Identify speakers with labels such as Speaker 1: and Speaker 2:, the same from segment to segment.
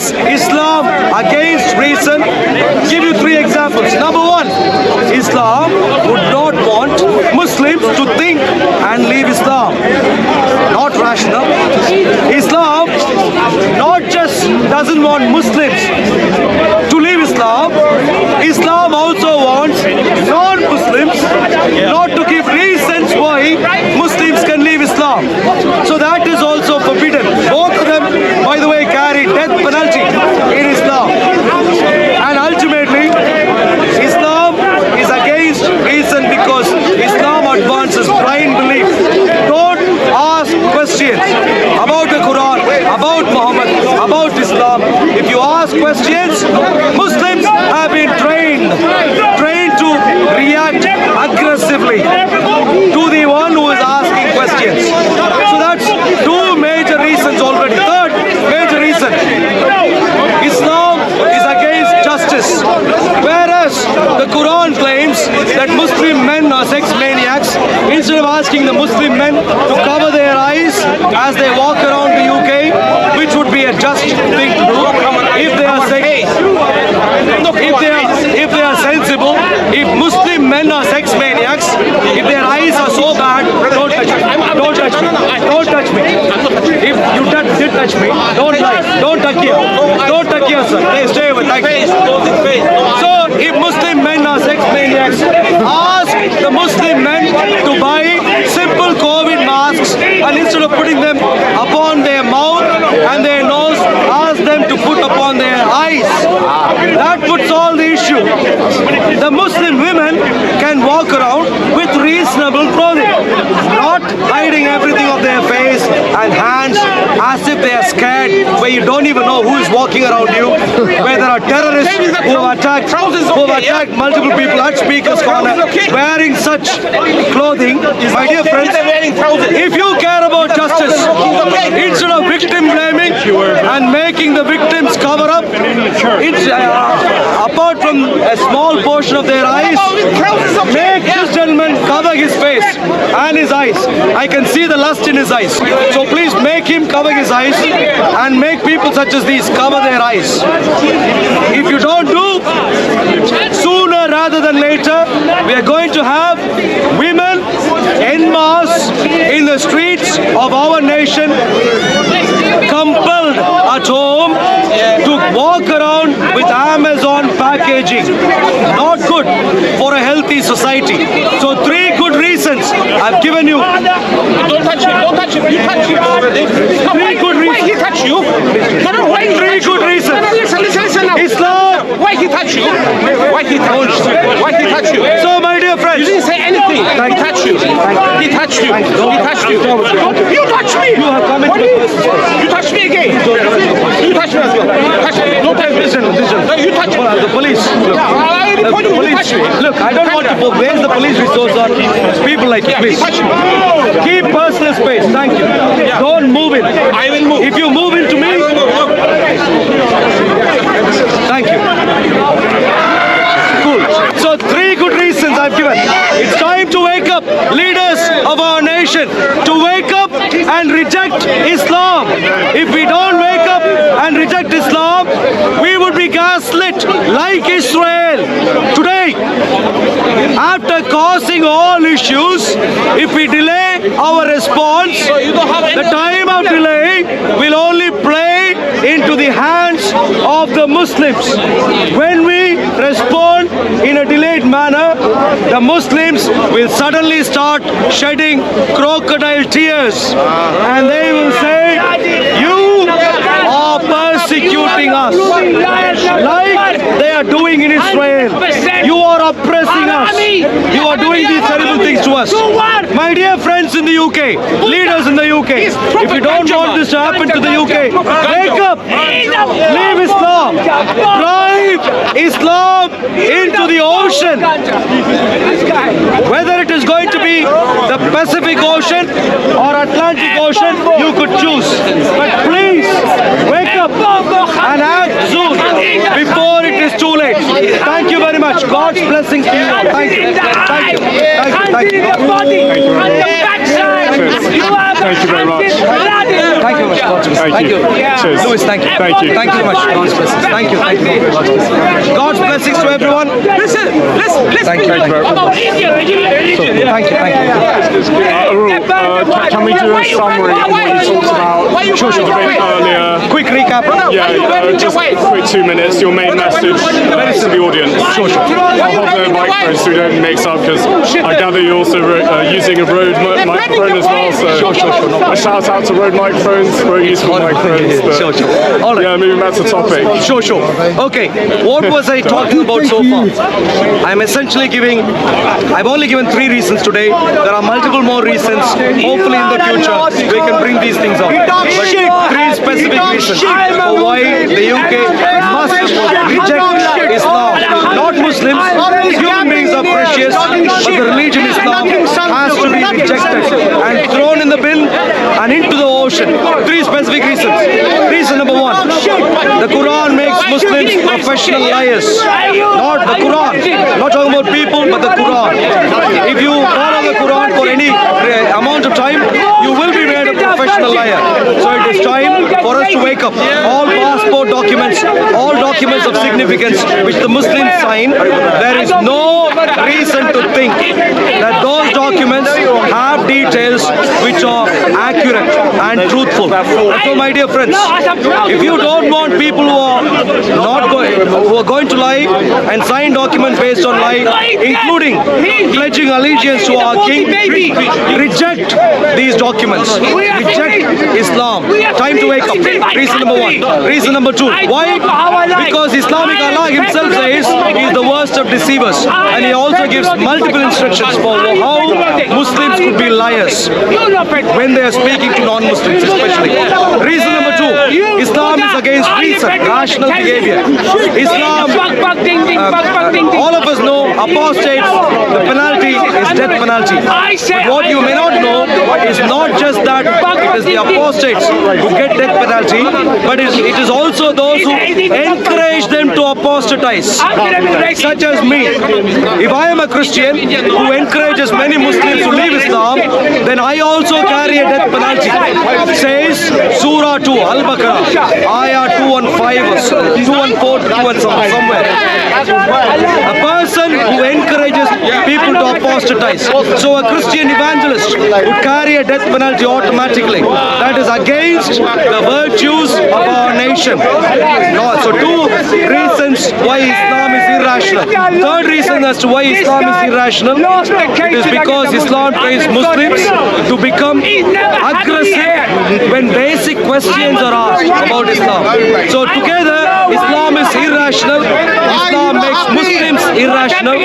Speaker 1: Is Islam against reason? Give you three examples. Number one, Islam would not want Muslims to think and leave Islam. Not rational. Islam not just doesn't want Muslims to leave Islam, Islam also wants non-Muslims not to give reasons why Muslims can leave Islam. So that is also forbidden. Both of them, by the way, carry death penalty in Islam. And ultimately, Islam is against reason because Islam advances blind belief. Don't ask questions about the Quran, about Muhammad, about Islam. If you ask questions, Muslims have been trained to react aggressively to the one who is asking questions. So that's two major reasons already. Third major reason, Islam is against justice. Whereas the Quran claims that Muslim men are sex maniacs, instead of asking the Muslim men to cover their eyes as they walk around the UK, which would be a just thing to do, if they are sensible, if Muslim men are sex maniacs, if their eyes are so bad, don't touch me. Don't touch me. Don't touch me. If you did touch me, don't lie. Don't touch here. Don't touch here, sir. Hey, stay away. Thank you. So, if Muslim men are sex maniacs, ask the Muslim men to buy simple COVID masks and instead of putting them upon their mouth and their nose, ask them to put upon their eyes. That would solve the issue. The Muslim women can walk around with reasonable clothing, not hiding everything of their face and hands as if they are scared, where you don't even know who is walking around you, where there are terrorists who have attacked multiple people at Speaker's Corner wearing such clothing. My dear friends, if you care about justice, instead of victim blaming and making the victims cover up, apart from a small portion of their eyes, make this gentleman cover his face and his eyes. I can see the lust in his eyes. So please make him cover his eyes and make people such as these cover their eyes. If you don't do, sooner rather than later, we are going to have women en masse in the streets of our nation, compelled at home to walk around with Amazon packaging. Not good for a healthy society. So three good reasons I've given you.
Speaker 2: Don't touch him. Don't touch him. You touch him already.
Speaker 1: Three good reasons.
Speaker 2: Why he touch you? No, no, why he
Speaker 1: Three
Speaker 2: touch you?
Speaker 1: good reasons.
Speaker 2: No, no, listen now.
Speaker 1: Islam.
Speaker 2: Why he touch you? Why he touch you? Why he touch you?
Speaker 1: So my dear
Speaker 2: You
Speaker 1: friends,
Speaker 2: didn't say anything. He touched you. He touched you. He touched you. You touched me.
Speaker 1: you have come into
Speaker 2: You touched me again. You touched me as well. Touch me. Don't touch me.
Speaker 1: listen.
Speaker 2: No, you touch me.
Speaker 1: The police. Look,
Speaker 2: I
Speaker 1: the
Speaker 2: report you. You
Speaker 1: police.
Speaker 2: touch me.
Speaker 1: Look, I don't want to. Where's the police resource on people like you?
Speaker 2: Yeah, he
Speaker 1: Please
Speaker 2: touched me.
Speaker 1: keep personal space. Thank you. Don't move in.
Speaker 2: I will move.
Speaker 1: If you move into me, thank you. Cool. So three good reasons I've given. It's time to wake up, leaders of our nation, to wake up and reject Islam. If we don't wake up and reject Islam, we would be gaslit like Israel. Today, after causing all issues, if we delay our response, the time of delay will only play into the hands of the Muslims. When we respond in a delayed manner, the Muslims will suddenly start shedding crocodile tears and they will say, you are persecuting us like they are doing in Israel. You are oppressing us. You are doing these terrible things to us. My dear friends in the UK, leaders in the UK, if you don't want this to happen to the UK, wake up, leave Islam, drive Islam into the ocean. Whether it is going to be the Pacific Ocean or Atlantic Ocean, you could choose. But please, wake up and act soon before it is too late. Thank you very much. God's blessings to you. Thank you. Thank you. Thank you. Thank you.
Speaker 3: Thank you very much.
Speaker 1: Thank you very much. God's blessings. Thank you.
Speaker 3: Cheers.
Speaker 1: Louis, thank you.
Speaker 3: Thank you.
Speaker 1: Thank you very much. God's blessings. Thank you. Thank you. God's blessings. God's blessings to everyone.
Speaker 2: Listen.
Speaker 1: Thank you.
Speaker 2: About India.
Speaker 1: Thank you.
Speaker 3: Arul, can we do a summary of what you talked about
Speaker 1: Sure.
Speaker 3: earlier?
Speaker 1: Quick recap.
Speaker 3: Yeah, just quick 2 minutes, your main message to the audience.
Speaker 1: Sure.
Speaker 3: I'll hold the microphone so we don't mix up, because I gather you're also using a Rode microphone as well, so
Speaker 1: Sure.
Speaker 3: a shout out to Rode microphones, very useful microphones. But
Speaker 1: Sure. All right.
Speaker 3: yeah, moving back to topic.
Speaker 1: Sure. Okay, what was I talking about so far? I'm essentially I've only given 3 reasons today. There are multiple more reasons. Hopefully in the future we can bring these things out. But 3 specific reasons for why the UK must reject Islam. Not Muslims. Human beings are precious, but the religion Islam has to be rejected and thrown in the bin and into the ocean. 3 specific reasons. Reason number 1, the Quran makes Muslims professional liars. Not the Quran. Not talking about people, but the Quran. If you follow the Quran for any amount of time, you will be made a professional liar. So it is time for us to wake up. All passport documents, all documents of significance which the Muslims sign, there is no reason to think that those documents have details which are accurate and truthful. So my dear friends, if you don't want people who are going to lie and sign documents based on lie, including pledging allegiance to our king, reject these documents. Reject Islam. Time to wake up. Reason number 1. Reason number 2. Why? Because Islamic Allah himself says he is the worst of deceivers, and he also gives multiple instructions for how Muslims could be liars when they are speaking to non-Muslims especially. Reason number 2. Islam is against reason, rational behavior. Islam, all of us know apostates, the penalty is death penalty. But what you may not know is not just that it is the apostates who get death penalty, but it is also those who encourage them to apostatize, such as me. If I am a Christian who encourages many Muslims to leave Islam, then I also carry a death penalty. Says Surah 2, Al-Baqarah, Ayah 215, 214, somewhere. A person who encourages people to apostatize. So a Christian evangelist would carry a death penalty automatically. That is against the virtues of our nation. No, so 2 reasons why Islam is irrational. 3rd reason as to why Islam is irrational, it is because Islam trains Muslims to become aggressive when basic questions are asked about Islam. So together, Islam is irrational, Islam makes Muslims irrational,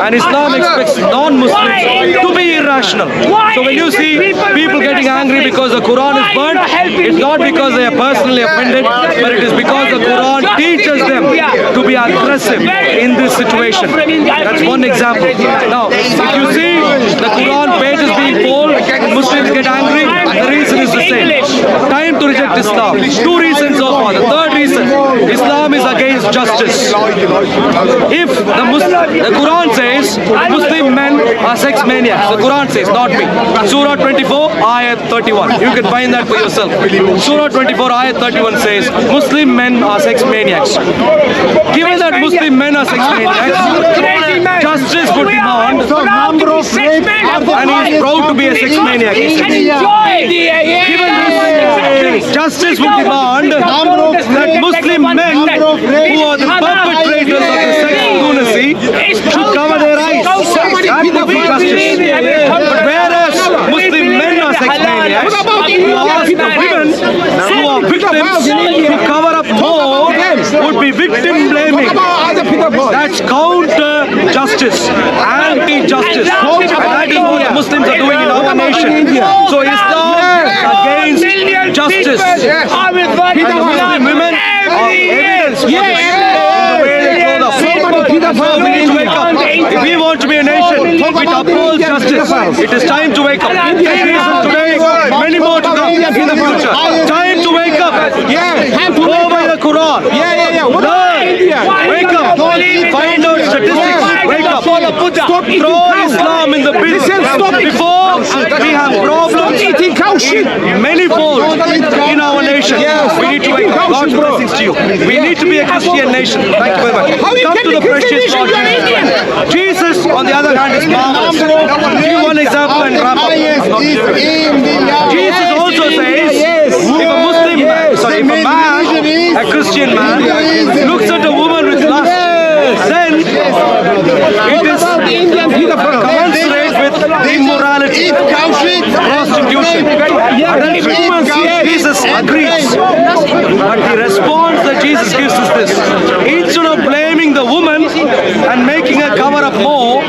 Speaker 1: and Islam expects non-Muslims to be irrational. So when you see people getting angry because the Quran is burnt, it's not because they are personally offended, but it is because the Quran teaches them to be aggressive in this situation. That's one example. Now, if you see the Quran pages being pulled, Muslims get angry, the reason is the same. Time to reject Islam. 2 reasons so far. The 3rd reason, Islam is against justice. If the Quran says Muslim men are sex maniacs, the Quran says, not me. Surah 24, Ayat 31. You can find that for yourself. Surah 24, Ayat 31 says Muslim men are sex maniacs. Given that Muslim men are sex maniacs, justice would demand, and he is proud to be a sex maniac. Given this, justice would demand that Muslim men who are the perpetrators of the sex lunacy should cover their eyes. That would be justice. But whereas Muslim men are sex maniacs, you ask the women who are victims to cover up more would be victim blaming. That's counter justice, anti-justice. And that is what the Muslims are doing in our nation. So Islam against justice. And the Muslim women are evidence for this. The way they clothe up. So we need to wake up. If we want to be a nation which upholds justice, it is time to wake up. Reason today, many more to come in the future. Time to wake up. Go by the Quran. Learn. Wake up. Find out statistics. Wake up.
Speaker 2: follow Buddha. Stop eating
Speaker 1: Throw
Speaker 2: cow.
Speaker 1: Islam in the bin.
Speaker 2: Listen, stop it.
Speaker 1: Before we have
Speaker 2: Stop
Speaker 1: problems
Speaker 2: eating cow shit.
Speaker 1: manifold in our nation. We need to wake up. God's blessings to you. We need to be a Christian nation. Thank you very much.
Speaker 2: How you
Speaker 1: Come
Speaker 2: can
Speaker 1: to
Speaker 2: be
Speaker 1: the precious
Speaker 2: Christian
Speaker 1: Lord
Speaker 2: nation? You are
Speaker 1: Jesus. Jesus, on the other hand, is marvelous. Give you one example and wrap up. Jesus also says, if a Muslim man, sorry, if a man, a Christian man, looks at a woman with lust, then it is commensurate with immorality, prostitution. And then Jesus agrees. But the response that Jesus gives is this. Instead of blaming the woman and making her cover up more,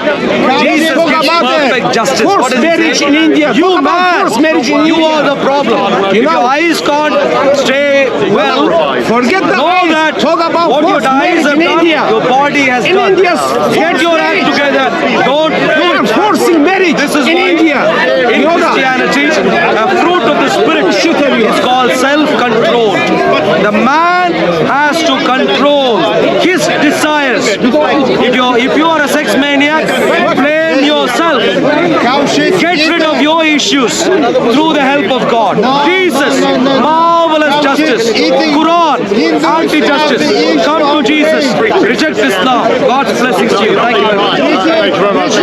Speaker 1: Jesus gives perfect justice. What does he
Speaker 2: marriage
Speaker 1: say?
Speaker 2: in India.
Speaker 1: You
Speaker 2: Talk about
Speaker 1: man,
Speaker 2: forced marriage in
Speaker 1: you
Speaker 2: India.
Speaker 1: are the problem. If your eyes can't stay well,
Speaker 2: Forget the
Speaker 1: know
Speaker 2: eyes.
Speaker 1: that
Speaker 2: Talk about
Speaker 1: what your
Speaker 2: forced
Speaker 1: eyes
Speaker 2: marriage
Speaker 1: have
Speaker 2: in
Speaker 1: done,
Speaker 2: India.
Speaker 1: your body has
Speaker 2: In
Speaker 1: done.
Speaker 2: India,
Speaker 1: Get your act together. Don't do it.
Speaker 2: Forcing marriage
Speaker 1: This is
Speaker 2: in
Speaker 1: why
Speaker 2: India.
Speaker 1: in Christianity, a fruit of the Spirit is called self-control. The man has to control his desires. If you are a sex maniac, blame yourself. Get rid of your issues through the help of God. Jesus, marvelous justice. Quran, anti-justice. Come to Jesus. Reject Islam. God's blessings to you. Thank you very much.
Speaker 3: Thank you very much.